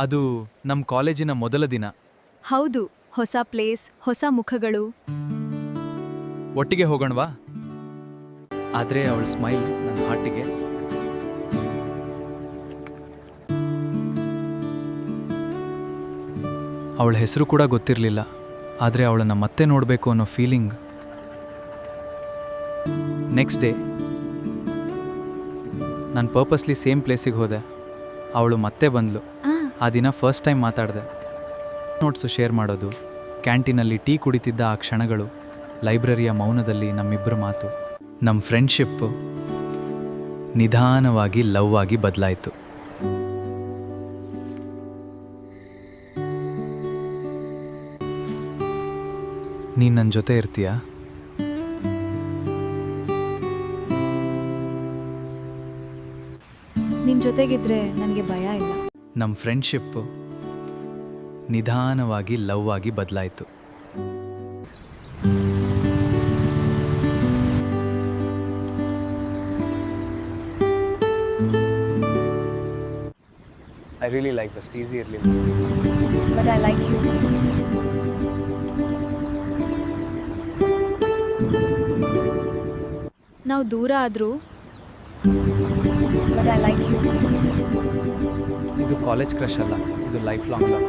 ಅದು ನಮ್ಮ ಕಾಲೇಜಿನ ಮೊದಲ ದಿನ. ಹೌದು, ಹೊಸ ಪ್ಲೇಸ್, ಹೊಸ ಮುಖಗಳು. ಒಟ್ಟಿಗೆ ಹೋಗೋಣವಾ? ಆದರೆ ಅವಳ ಸ್ಮೈಲ್ ನನ್ನ ಹಾರ್ಟಿಗೆ. ಅವಳ ಹೆಸರು ಕೂಡ ಗೊತ್ತಿರಲಿಲ್ಲ, ಆದರೆ ಅವಳನ್ನು ಮತ್ತೆ ನೋಡಬೇಕು ಅನ್ನೋ ಫೀಲಿಂಗ್. ನೆಕ್ಸ್ಟ್ ಡೇ ನಾನು ಪರ್ಪಸ್ಲಿ ಸೇಮ್ ಪ್ಲೇಸಿಗೆ ಹೋದೆ. ಅವಳು ಮತ್ತೆ ಬಂದಳು. ಆ ದಿನ ಫಸ್ಟ್ ಟೈಮ್ ಮಾತಾಡಿದೆ. ನೋಟ್ಸು ಶೇರ್ ಮಾಡೋದು, ಕ್ಯಾಂಟೀನಲ್ಲಿ ಟೀ ಕುಡಿತಿದ್ದ ಆ ಕ್ಷಣಗಳು, ಲೈಬ್ರರಿಯ ಮೌನದಲ್ಲಿ ನಮ್ಮಿಬ್ಬರ ಮಾತು. ನಮ್ಮ ಫ್ರೆಂಡ್ಶಿಪ್ಪು ನಿಧಾನವಾಗಿ ಲವ್ ಆಗಿ ಬದಲಾಯಿತು. ನೀನು ನನ್ನ ಜೊತೆ ಇರ್ತೀಯಾ? ನಿನ್ ಜೊತೆಗಿದ್ರೆ ನನಗೆ ಭಯ ಇಲ್ಲ. ನಮ್ಮ ಫ್ರೆಂಡ್ಶಿಪ್ಪು ನಿಧಾನವಾಗಿ ಲವ್ ಆಗಿ ಬದಲಾಯಿತು. I really like the steezy early. But I like you. ನಾವು ದೂರ ಆದ್ರೂ But I like you. ಇದು ಕಾಲೇಜ್ ಕ್ರಶ್ ಅಲ್ಲ, ಇದು ಲೈಫ್ ಲಾಂಗ್ ಲವ್.